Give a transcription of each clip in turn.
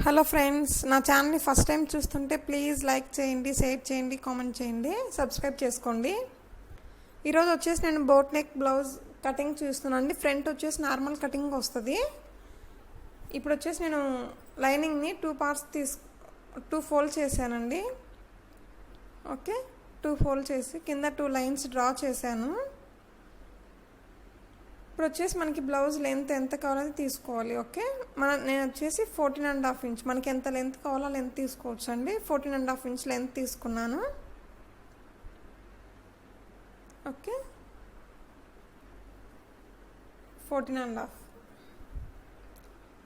Hello friends, నా ఛానల్ని first time చూస్తుంటే ప్లీజ్ లైక్ చేయండి, షేర్ చేయండి, కామెంట్ చేయండి, సబ్స్క్రైబ్ చేసుకోండి. ఈరోజు వచ్చేసి నేను బోట్ నెక్ బ్లౌజ్ కటింగ్ చూస్తున్నానండి. ఫ్రంట్ వచ్చేసి నార్మల్ కటింగ్ వస్తుంది. ఇప్పుడు వచ్చేసి నేను లైనింగ్ని 2 పార్ట్స్ 2 ఫోల్డ్ చేశానండి. ఓకే, 2 ఫోల్డ్ చేసి కింద 2 లైన్స్ డ్రా చేశాను. ఇప్పుడు వచ్చేసి మనకి బ్లౌజ్ లెంత్ ఎంత కావాలో తీసుకోవాలి. ఓకే, నేను వచ్చేసి 14.5 ఇంచ్, మనకి ఎంత లెంత్ కావాలో లెంత్ తీసుకోవచ్చు అండి. 14.5 ఇంచ్ లెంత్ తీసుకున్నాను. ఓకే, 14.5.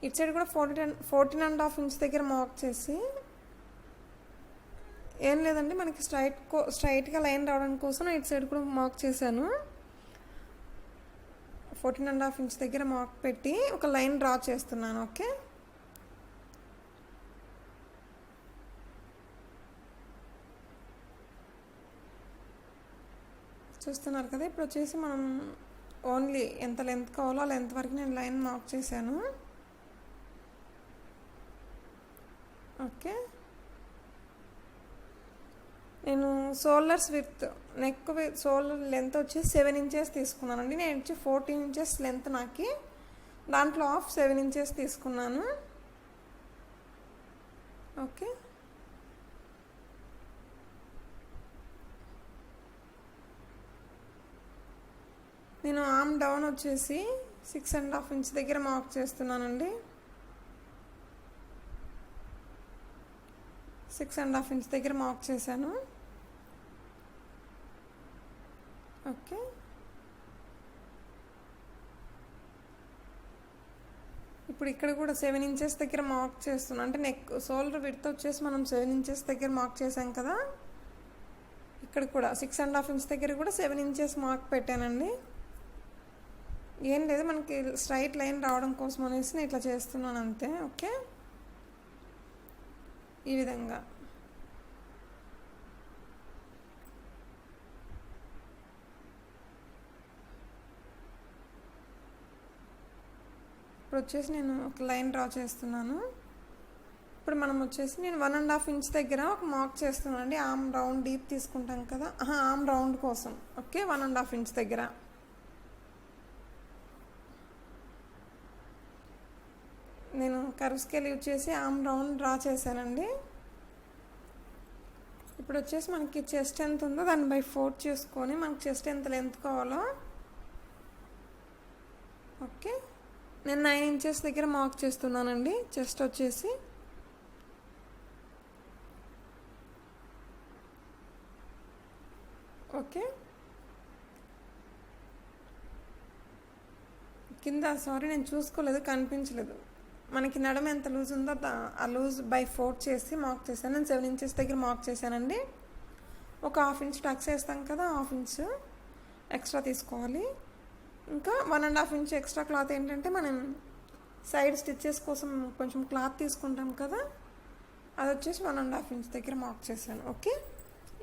ఇటు సైడ్ కూడా 14.5 ఇంచ్ దగ్గర మార్క్ చేసి, ఏం లేదండి మనకి స్ట్రైట్గా లైన్ రావడం కోసం ఇటు సైడ్ కూడా మార్క్ చేశాను. 14.5 ఇంచ్ దగ్గర మార్క్ పెట్టి ఒక లైన్ డ్రా చేస్తున్నాను. ఓకే, చూస్తున్నారు కదా. ఇప్పుడు వచ్చేసి మనం ఓన్లీ ఎంత లెంత్ కావాలో ఆ లెంత్ వరకు నేను లైన్ మార్క్ చేశాను. ఓకే, నేను shoulders with neck shoulder length వచ్చి 7 ఇంచెస్ తీసుకున్నానండి. నేను వచ్చి 14 ఇంచెస్ లెంత్ నాకు, దాంట్లో హాఫ్ 7 ఇంచెస్ తీసుకున్నాను. ఓకే, నేను ఆర్మ్ డౌన్ వచ్చేసి 6.5 ఇంచ్ దగ్గర మార్క్ చేస్తున్నానండి. 6.5 ఇంచ్ దగ్గర మార్క్ చేశాను. ఓకే, ఇప్పుడు ఇక్కడ కూడా 7 ఇంచెస్ దగ్గర మార్క్ చేస్తున్నాను. అంటే నెక్ షోల్డర్ విడ్త్ వచ్చేసి మనం 7 ఇంచెస్ దగ్గర మార్క్ చేసాం కదా, ఇక్కడ కూడా 6.5 ఇంచ్ దగ్గర కూడా 7 ఇంచెస్ మార్క్ పెట్టానండి. ఏం లేదు, మనకి స్ట్రైట్ లైన్ రావడం కోసం అనేసి నేను ఇట్లా చేస్తున్నాను అంతే. ఓకే, ఈ విధంగా ఇప్పుడు వచ్చేసి నేను ఒక లైన్ డ్రా చేస్తున్నాను. ఇప్పుడు మనం వచ్చేసి నేను 1.5 ఇంచ్ దగ్గర ఒక మార్క్ చేస్తున్నాను అండి. ఆర్మ్ రౌండ్ డీప్ తీసుకుంటాం కదా, ఆర్మ్ రౌండ్ కోసం. ఓకే, 1.5 ఇంచ్ దగ్గర నేను కర్వ్ స్కేల్ యూజ్ చేసి ఆర్మ్ రౌండ్ డ్రా చేశానండి. ఇప్పుడు వచ్చేసి మనకి చెస్ట్ ఎంత ఉందో దాన్ని బై 4 చేసుకొని మనకి చెస్ట్ ఎంత లెంత్ కావాలో. ఓకే, నేను 9 ఇంచెస్ దగ్గర మార్క్ చేస్తున్నానండి చెస్ట్ వచ్చేసి. ఓకే, కింద నేను చూసుకోలేదు, కనిపించలేదు. మనకి నడుము ఎంత లూజ్ ఉందో ఆ లూజ్ బై 4 చేసి మార్క్ చేశాను. నేను 7 ఇంచెస్ దగ్గర మార్క్ చేశానండి. ఒక 1/2 ఇంచ్ టక్స్ వేస్తాం కదా, 1/2 ఇంచ్ ఎక్స్ట్రా తీసుకోవాలి. ఇంకా 1.5 ఇంచ్ ఎక్స్ట్రా క్లాత్ ఏంటంటే మనం సైడ్ స్టిచ్చెస్ కోసం కొంచెం క్లాత్ తీసుకుంటాం కదా, అది వచ్చేసి 1.5 ఇంచ్ దగ్గర మార్క్ చేశాను. ఓకే,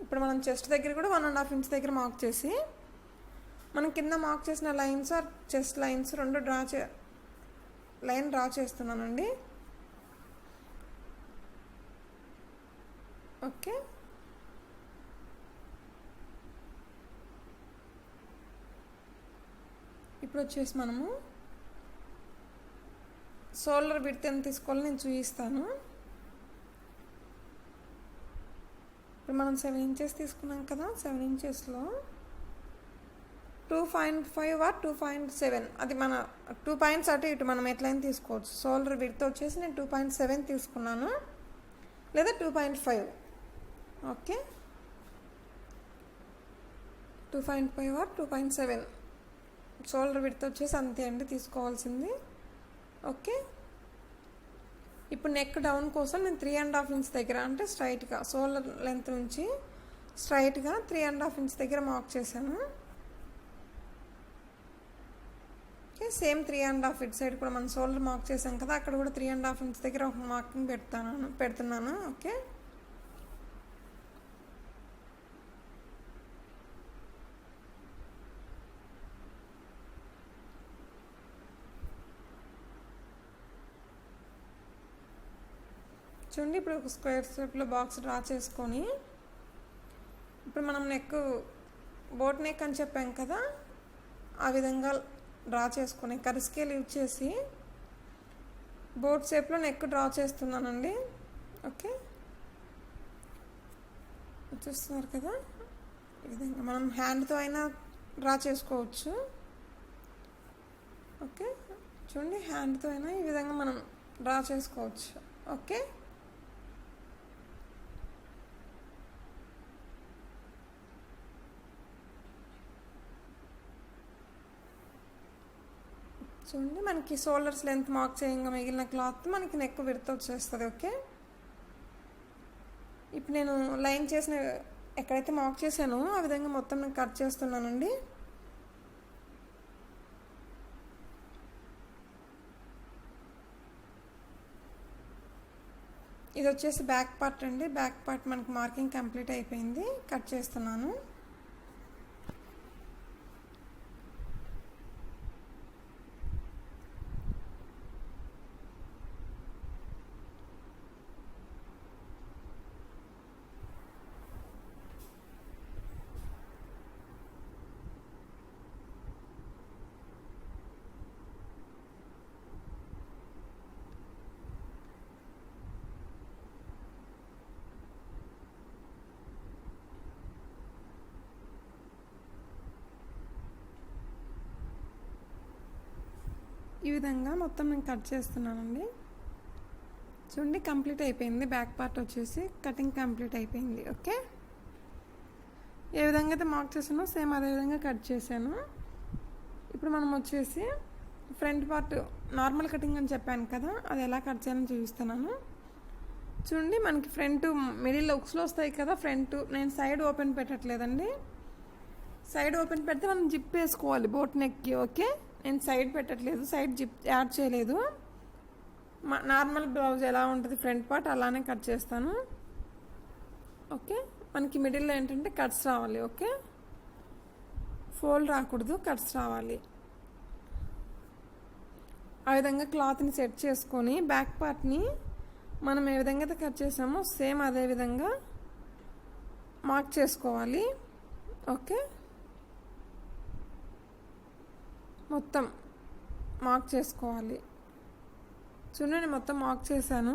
ఇప్పుడు మనం చెస్ట్ దగ్గర కూడా 1.5 ఇంచ్ దగ్గర మార్క్ చేసి మనం కింద మార్క్ చేసిన lines or chest lines 2 line draw చేస్తున్నానండి. ఓకే, ఇప్పుడు వచ్చేసి మనము షోల్డర్ విడ్త్ ఎంత తీసుకోవాలో నేను చూపిస్తాను. ఇప్పుడు మనం 7 ఇంచెస్ తీసుకున్నాం కదా, 7 ఇంచెస్లో 2.5 ఆర్ 2.7, అది మన 2 పాయింట్స్ అటు ఇటు మనం ఎట్లయినా తీసుకోవచ్చు. షోల్డర్ విడ్త్ వచ్చేసి నేను 2.7 తీసుకున్నాను, లేదా 2.5. ఓకే, 2.5 ఆర్ 2.7 షోల్డర్ విడ్త్ వచ్చేసి అంతే అండి తీసుకోవాల్సింది. ఓకే, ఇప్పుడు నెక్ డౌన్ కోసం నేను 3.5 ఇంచ్ దగ్గర, అంటే స్ట్రైట్గా షోల్డర్ లెంత్ నుంచి స్ట్రైట్గా 3.5 ఇంచ్ దగ్గర మార్క్ చేశాను. ఓకే, సేమ్ 3.5 ఇటు సైడ్ కూడా మనం షోల్డర్ మార్క్ చేసాం కదా, అక్కడ కూడా 3.5 ఇంచ్ దగ్గర ఒక మార్కింగ్ పెడుతున్నాను. ఓకే, చూడండి ఇప్పుడు ఒక స్క్వేర్ షేప్లో బాక్స్ డ్రా చేసుకొని ఇప్పుడు మనం నెక్ బోట్ నెక్ అని చెప్పాం కదా, ఆ విధంగా డ్రా చేసుకొని కర్వ్ స్కేల్ యూజ్ చేసి బోట్ షేప్లో నెక్ డ్రా చేస్తున్నానండి. ఓకే, చూస్తున్నారు కదా, ఈ విధంగా మనం హ్యాండ్తో అయినా డ్రా చేసుకోవచ్చు. ఓకే, చూడండి హ్యాండ్తో అయినా ఈ విధంగా మనం డ్రా చేసుకోవచ్చు. ఓకే, చూడండి మనకి షోల్డర్స్ లెంత్ మార్క్ చేయంగా మిగిలిన క్లాత్ మనకి నెక్ విడత వచ్చేస్తుంది. ఓకే, ఇప్పుడు నేను లైన్ చేసిన ఎక్కడైతే మార్క్ చేశానో ఆ విధంగా మొత్తం నేను కట్ చేస్తున్నానండి. ఇది వచ్చేసి బ్యాక్ పార్ట్ అండి. బ్యాక్ పార్ట్ మనకి మార్కింగ్ కంప్లీట్ అయిపోయింది, కట్ చేస్తున్నాను. ఈ విధంగా మొత్తం నేను కట్ చేస్తున్నానండి. చూడండి కంప్లీట్ అయిపోయింది. బ్యాక్ పార్ట్ వచ్చేసి కటింగ్ కంప్లీట్ అయిపోయింది. ఓకే, ఏ విధంగా అయితే మార్క్ చేసానో సేమ్ అదే విధంగా కట్ చేశాను. ఇప్పుడు మనం వచ్చేసి ఫ్రంట్ పార్ట్ నార్మల్ కటింగ్ అని చెప్పాను కదా, అది ఎలా కట్ చేయాలని చూపిస్తున్నాను. చూడండి మనకి ఫ్రంట్ మిడిల్ ఉక్స్లో వస్తాయి కదా, ఫ్రంట్ నేను సైడ్ ఓపెన్ పెట్టట్లేదండి. సైడ్ ఓపెన్ పెడితే మనం జిప్ వేసుకోవాలి బోట్ నెక్కి. ఓకే, నేను సైడ్ పెట్టట్లేదు, సైడ్ జిప్ యాడ్ చేయలేదు. నార్మల్ బ్లౌజ్ ఎలా ఉంటుంది ఫ్రంట్ పార్ట్ అలానే కట్ చేస్తాను. ఓకే, మనకి మిడిల్లో ఏంటంటే కట్స్ రావాలి. ఓకే, ఫోల్డ్ రాకూడదు, కట్స్ రావాలి. ఆ విధంగా క్లాత్ని సెట్ చేసుకొని బ్యాక్ పార్ట్ని మనం ఏ విధంగా అయితే కట్ చేసామో సేమ్ అదే విధంగా మార్క్ చేసుకోవాలి. ఓకే, మొత్తం మార్క్ చేసుకోవాలి. చూడండి మొత్తం మార్క్ చేశాను.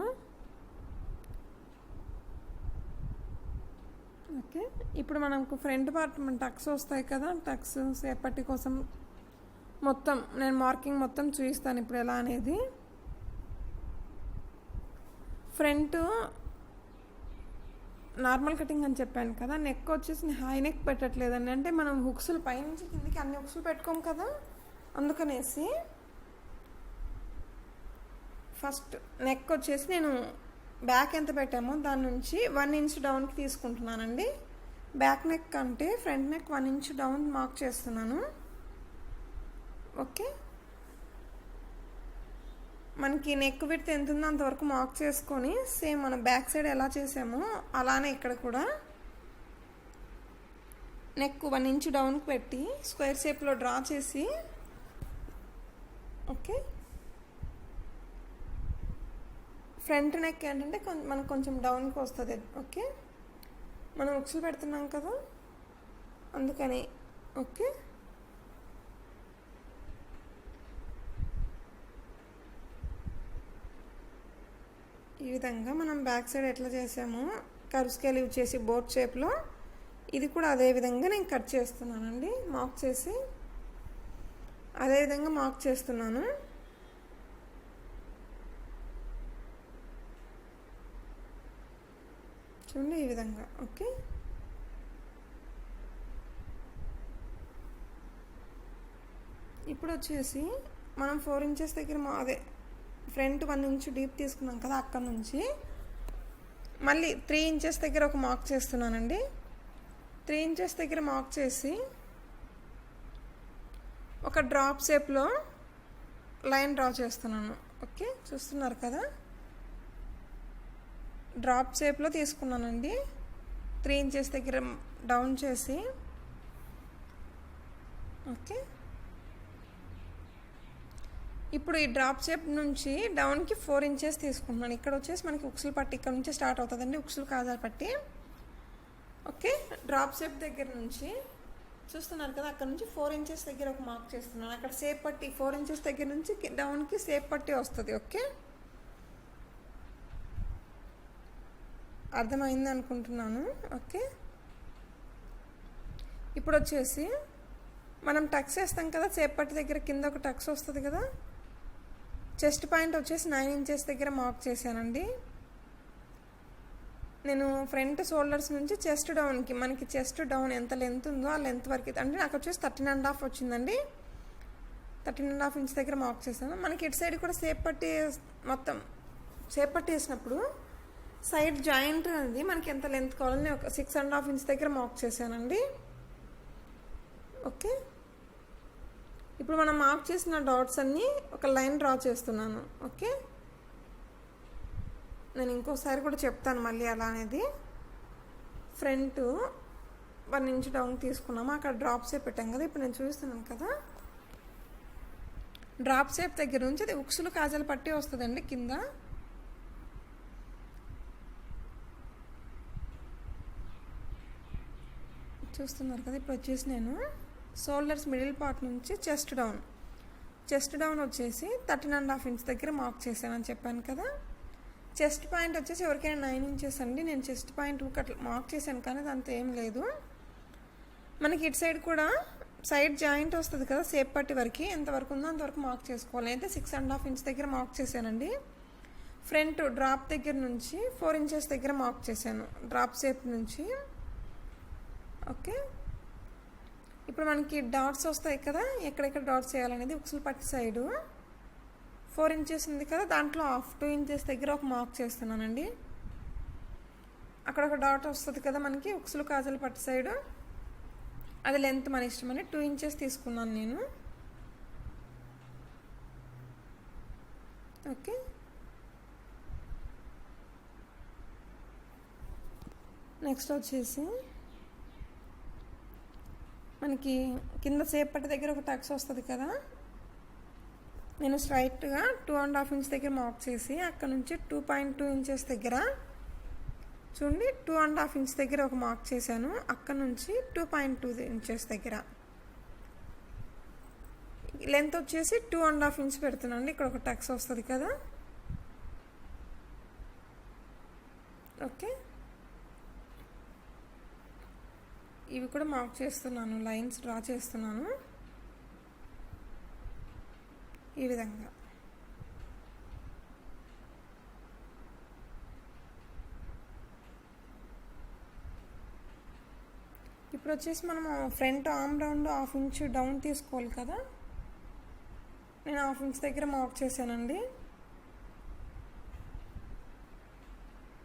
ఓకే, ఇప్పుడు మనకు ఫ్రంట్ పార్ట్ టక్స్ వస్తాయి కదా, టక్స్ సేపటి కోసం మొత్తం నేను మార్కింగ్ మొత్తం చూపిస్తాను ఇప్పుడు ఎలా అనేది. ఫ్రంట్ నార్మల్ కటింగ్ అని చెప్పాను కదా, నెక్ వచ్చేసి హై నెక్ పెట్టట్లేదండి. అంటే మనం హుక్స్లు పైనుంచి కిందికి అన్ని హుక్స్లు పెట్టుకోం కదా, అందుకనేసి ఫస్ట్ నెక్ వచ్చేసి నేను బ్యాక్ ఎంత పెట్టామో దాని నుంచి 1 ఇంచ్ డౌన్కి తీసుకుంటున్నానండి. బ్యాక్ నెక్ అంటే front neck 1 inch down mark చేస్తున్నాను. ఓకే, మనకి నెక్ విడ్త్ ఎంత ఉందో అంతవరకు మార్క్ చేసుకొని సేమ్ మనం బ్యాక్ సైడ్ ఎలా చేసామో అలానే ఇక్కడ కూడా నెక్ 1 ఇంచ్ డౌన్కి పెట్టి స్క్వేర్ షేప్లో డ్రా చేసి ఓకే, ఫ్రంట్ నెక్ ఏంటంటే మనకు కొంచెం డౌన్కి వస్తుంది. ఓకే, మనం ఉక్సులు పెడుతున్నాం కదా అందుకని. ఓకే, ఈ విధంగా మనం బ్యాక్ సైడ్ ఎట్లా చేసామో కర్వ్ స్కేల్ యూజ్ చేసి బోట్ షేప్లో ఇది కూడా అదే విధంగా నేను కట్ చేస్తున్నానండి. మార్క్ చేసి అదే విధంగా మార్క్ చేస్తున్నాను. చూడండి ఈ విధంగా. ఓకే, ఇప్పుడు వచ్చేసి మనం 4 ఇంచెస్ దగ్గర అదే ఫ్రంట్ 1 ఇంచ్ డీప్ తీసుకున్నాం కదా, అక్కడ నుంచి మళ్ళీ 3 ఇంచెస్ దగ్గర ఒక మార్క్ చేస్తున్నానండి. 3 ఇంచెస్ దగ్గర మార్క్ చేసి ఒక డ్రాప్ షేప్లో లైన్ డ్రా చేస్తున్నాను. ఓకే, చూస్తున్నారు కదా, డ్రాప్ షేప్లో తీసుకున్నానండి. 3 ఇంచెస్ దగ్గర డౌన్ చేసి ఓకే ఇప్పుడు ఈ డ్రాప్ షేప్ నుంచి డౌన్కి 4 ఇంచెస్ తీసుకుంటున్నాను. ఇక్కడ వచ్చేసి మనకి ఉక్సులు పట్టి ఇక్కడ నుంచి స్టార్ట్ అవుతుందండి, ఉక్సులు కాజాల పట్టి. ఓకే, డ్రాప్ షేప్ దగ్గర నుంచి చూస్తున్నారు కదా, అక్కడ నుంచి 4 ఇంచెస్ దగ్గర ఒక మార్క్ చేస్తున్నాను. అక్కడ షేప్ పట్టి 4 ఇంచెస్ దగ్గర నుంచి డౌన్కి షేప్ పట్టి వస్తుంది. ఓకే, అర్థమైంది అనుకుంటున్నాను. ఓకే, ఇప్పుడు వచ్చేసి మనం టక్స్ వేస్తాం కదా, షేప్ పట్టి దగ్గర కింద ఒక టక్స్ వస్తుంది కదా, చెస్ట్ పాయింట్ వచ్చేసి 9 ఇంచెస్ దగ్గర మార్క్ చేశానండి. నేను ఫ్రంట్ షోల్డర్స్ నుంచి చెస్ట్ డౌన్కి, మనకి చెస్ట్ డౌన్ ఎంత లెంత్ ఉందో ఆ లెంత్ వరకు, అంటే నాకు వచ్చేసి 13.5 వచ్చిందండి. 13.5 ఇంచ్ దగ్గర మార్క్ చేశాను. మనకి ఇటు సైడ్ కూడా షేప్ పట్టి, మొత్తం షేప్ పట్టి వేసినప్పుడు సైడ్ జాయింట్ అనేది మనకి ఎంత లెంత్ కావాలని ఒక 6.5 ఇంచ్ దగ్గర మార్క్ చేశానండి. ఓకే, ఇప్పుడు మనం మార్క్ చేసిన డాట్స్ అన్నీ ఒక లైన్ డ్రా చేస్తున్నాను. ఓకే, నేను ఇంకోసారి కూడా చెప్తాను మళ్ళీ అలా అనేది. ఫ్రంట్ 1 ఇంచ్ డౌన్ తీసుకున్నాము, అక్కడ డ్రాప్ షేప్ పెట్టాం కదా, ఇప్పుడు నేను చూస్తున్నాను కదా, డ్రాప్ షేప్ దగ్గర నుంచి అది ఉక్సులు కాజాలు పట్టి వస్తుందండి కింద. చూస్తున్నారు కదా, ఇప్పుడు వచ్చేసి నేను షోల్డర్స్ మిడిల్ పార్ట్ నుంచి చెస్ట్ డౌన్ వచ్చేసి 13.5 ఇంచ్ దగ్గర మార్క్ చేశానని చెప్పాను కదా. చెస్ట్ పాయింట్ వచ్చేసి ఎవరికైనా 9 ఇంచెస్ అండి. నేను చెస్ట్ పాయింట్ అట్లా మార్క్ చేశాను, కానీ అదంతా ఏం లేదు. మనకి ఇటు సైడ్ కూడా సైడ్ జాయింట్ వస్తుంది కదా, షేప్ పట్టి వరకు ఎంతవరకు ఉందో అంతవరకు మార్క్ చేసుకోవాలి. అయితే 6.5 ఇంచ్ దగ్గర మార్క్ చేశానండి. ఫ్రంట్ డ్రాప్ దగ్గర నుంచి 4 ఇంచెస్ దగ్గర మార్క్ చేశాను, డ్రాప్ షేప్ నుంచి. ఓకే, ఇప్పుడు మనకి డాట్స్ వస్తాయి కదా, ఎక్కడెక్కడ డాట్స్ చేయాలనేది ఉక్సులు పట్టి సైడు 4 ఇంచెస్ ఉంది కదా, దాంట్లో 2 ఇంచెస్ దగ్గర ఒక మార్క్ చేస్తున్నానండి. అక్కడ ఒక డాట్ వస్తుంది కదా మనకి ఉక్సులు కాజాల పట్టి సైడు, అది లెంత్ మన ఇష్టం అని 2 ఇంచెస్ తీసుకున్నాను నేను. ఓకే, నెక్స్ట్ వచ్చేసి మనకి కింద షేప్ పట్టి దగ్గర ఒక టక్స్ వస్తుంది కదా, నేను స్ట్రైట్గా 2.5 ఇంచ్ దగ్గర మార్క్ చేసి అక్కడ నుంచి 2.2 ఇంచెస్ దగ్గర చూడండి, 2.5 ఇంచ్ దగ్గర ఒక మార్క్ చేశాను. అక్కడ నుంచి 2.2 ఇంచెస్ దగ్గర లెంత్ వచ్చేసి 2.5 ఇంచ్ పెడుతున్నాను. ఇక్కడ ఒక టక్స్ వస్తుంది కదా. ఓకే, ఇవి కూడా మార్క్ చేస్తున్నాను, లైన్స్ డ్రా చేస్తున్నాను ఈ విధంగా. ఇప్పుడు వచ్చేసి మనము front arm round 1/2 inch down తీసుకోవాలి కదా, నేను 1/2 ఇంచ్ దగ్గర మార్క్ చేశానండి.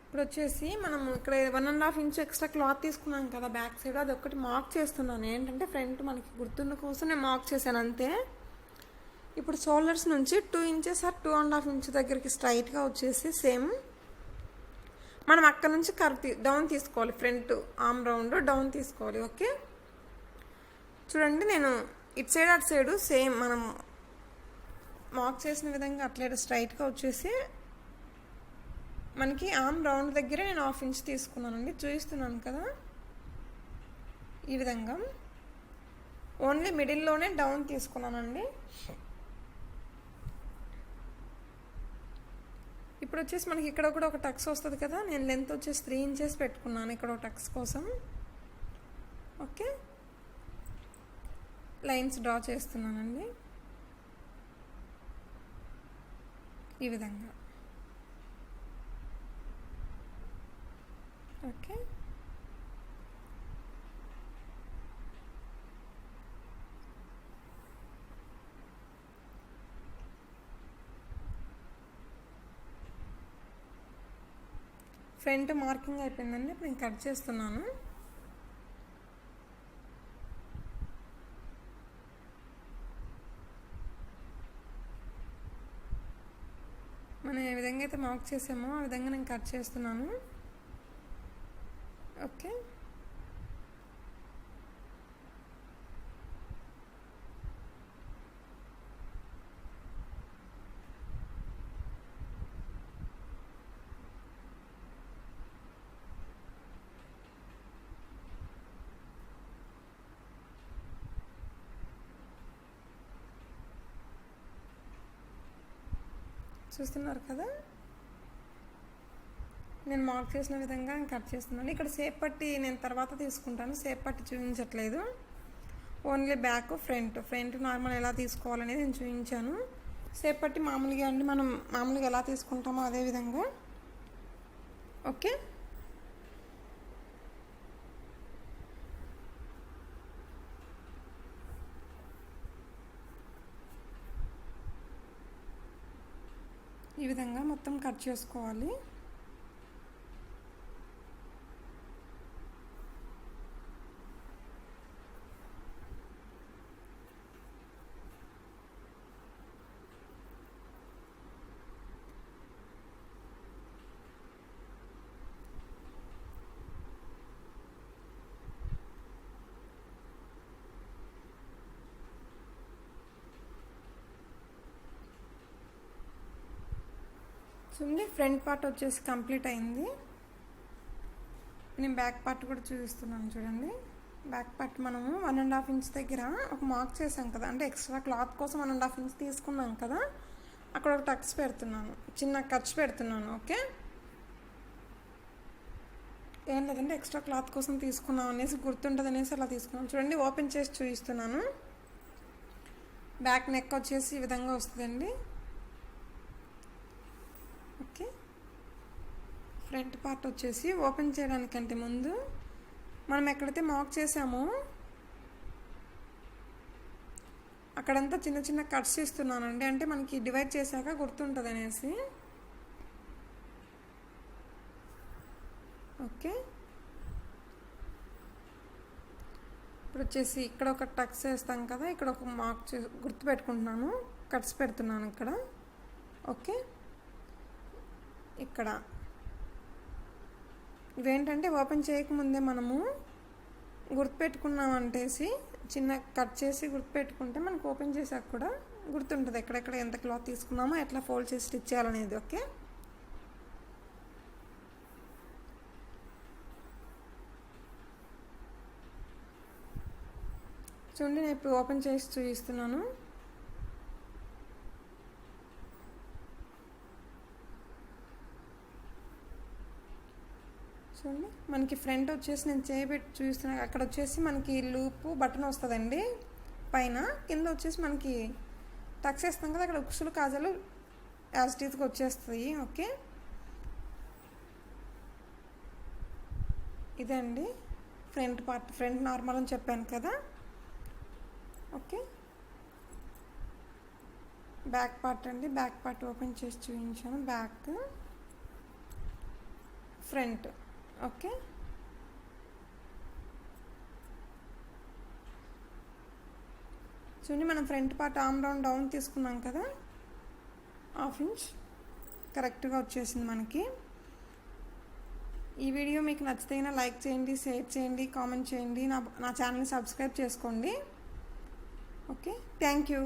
ఇప్పుడు వచ్చేసి మనం ఇక్కడ 1.5 ఇంచ్ ఎక్స్ట్రా క్లాత్ తీసుకున్నాం కదా బ్యాక్ సైడ్, అది ఒక్కటి మార్క్ చేస్తున్నాను. ఏంటంటే ఫ్రంట్ మనకి గుర్తున్న కోసం నేను మార్క్ చేశాను అంతే. ఇప్పుడు షోల్డర్స్ నుంచి 2 ఇంచెస్ ఆర్ 2.5 ఇంచ్ దగ్గరికి స్ట్రైట్గా వచ్చేసి సేమ్ మనం అక్కడ నుంచి కర్వ్ డౌన్ తీసుకోవాలి, ఫ్రంట్ ఆర్మ్ రౌండ్ డౌన్ తీసుకోవాలి. ఓకే, చూడండి నేను ఇటు సైడ్ అటు సైడు సేమ్ మనం మార్క్ చేసిన విధంగా అట్లే స్ట్రైట్గా వచ్చేసి మనకి ఆర్మ్ రౌండ్ దగ్గర నేను 1/2 ఇంచ్ తీసుకున్నానండి, చూపిస్తున్నాను కదా ఈ విధంగా. ఓన్లీ మిడిల్లోనే డౌన్ తీసుకున్నానండి. ఇప్పుడు వచ్చేసి మనకి ఇక్కడ కూడా ఒక టక్స్ వస్తుంది కదా, నేను లెంత్ వచ్చేసి 3 ఇంచెస్ పెట్టుకున్నాను ఇక్కడ ఒక టక్స్ కోసం. ఓకే, లైన్స్ డ్రా చేస్తున్నానండి ఈ విధంగా. ఓకే, ఫ్రంట్ మార్కింగ్ అయిపోయిందండి. ఇప్పుడు నేను కట్ చేస్తున్నాను. మనం ఏ విధంగా అయితే మార్క్ చేసామో ఆ విధంగా నేను కట్ చేస్తున్నాను. ఓకే, చూస్తున్నారు కదా, నేను మార్క్ చేసిన విధంగా నేను కట్ చేస్తున్నాను. ఇక్కడ సేప్ పట్టి నేను తర్వాత తీసుకుంటాను, సేప్ పట్టి చూపించట్లేదు. ఓన్లీ బ్యాక్ ఫ్రంట్ నార్మల్ ఎలా తీసుకోవాలనేది నేను చూపించాను. సేప్ పట్టి మామూలుగా అండి మనం మామూలుగా ఎలా తీసుకుంటామో అదే విధంగా. ఓకే, ఈ విధంగా మొత్తం కట్ చేసుకోవాలి. చూడండి, ఫ్రంట్ పార్ట్ వచ్చేసి కంప్లీట్ అయింది. నేను బ్యాక్ పార్ట్ కూడా చూపిస్తున్నాను చూడండి. బ్యాక్ పార్ట్ మనము 1.5 ఇంచ్ దగ్గర ఒక మార్క్ చేసాం కదా, అంటే ఎక్స్ట్రా క్లాత్ కోసం 1.5 ఇంచ్ తీసుకున్నాం కదా, అక్కడ ఒక టక్స్ పెడుతున్నాను, చిన్న కట్స్ పెడుతున్నాను. ఓకే, ఏం లేదంటే ఎక్స్ట్రా క్లాత్ కోసం తీసుకున్నాం అనేసి గుర్తుంటుంది అనేసి అలా తీసుకున్నాను. చూడండి, ఓపెన్ చేసి చూపిస్తున్నాను. బ్యాక్ నెక్ వచ్చేసి ఈ విధంగా వస్తుందండి. ఓకే, ఫ్రంట్ పార్ట్ వచ్చేసి ఓపెన్ చేయడానికంటే ముందు మనం ఎక్కడైతే మార్క్ చేసామో అక్కడంతా చిన్న చిన్న కట్స్ ఇస్తున్నానండి, అంటే మనకి డివైడ్ చేశాక గుర్తుంటుంది అనేసి. ఓకే, ఇప్పుడు వచ్చేసి ఇక్కడ ఒక టక్స్ వేస్తాం కదా, ఇక్కడ ఒక మార్క్ గుర్తు పెట్టుకుంటున్నాను, కట్స్ పెడుతున్నాను ఇక్కడ. ఓకే, ఇక్కడ ఇవేంటంటే ఓపెన్ చేయకముందే మనము గుర్తుపెట్టుకున్నామంటేసి చిన్న కట్ చేసి గుర్తుపెట్టుకుంటే మనకు ఓపెన్ చేసాక కూడా గుర్తుంటుంది ఎక్కడెక్కడ ఎంత క్లాత్ తీసుకున్నామో ఎట్లా ఫోల్డ్ చేసి స్టిచ్ చేయాలనేది. ఓకే, చూడండి, నేను ఇప్పుడు ఓపెన్ చేసి చూపిస్తున్నాను. చూడండి, మనకి ఫ్రంట్ వచ్చేసి నేను చేయబెట్టి చూపిస్తున్నాను. అక్కడ వచ్చేసి మనకి లూపు బటన్ వస్తుందండి పైన, కింద వచ్చేసి మనకి టక్స్ వేస్తాం కదా, అక్కడ ఉక్సులు కాజాలు యాజ్ టీత్కి వచ్చేస్తాయి. ఓకే, ఇదే అండి ఫ్రంట్ పార్ట్. ఫ్రంట్ నార్మల్ అని చెప్పాను కదా. ఓకే, బ్యాక్ పార్ట్ అండి. బ్యాక్ పార్ట్ ఓపెన్ చేసి చూపించాను. Back, front. ఓకే, చూడండి, మనం front part arm round down తీసుకున్నాం కదా, 1/2 ఇంచ్ కరెక్ట్గా వచ్చేసింది మనకి. ఈ వీడియో మీకు నచ్చితే లైక్ చేయండి, షేర్ చేయండి, కామెంట్ చేయండి, నా ఛానల్ని సబ్స్క్రైబ్ చేసుకోండి. Okay, thank you.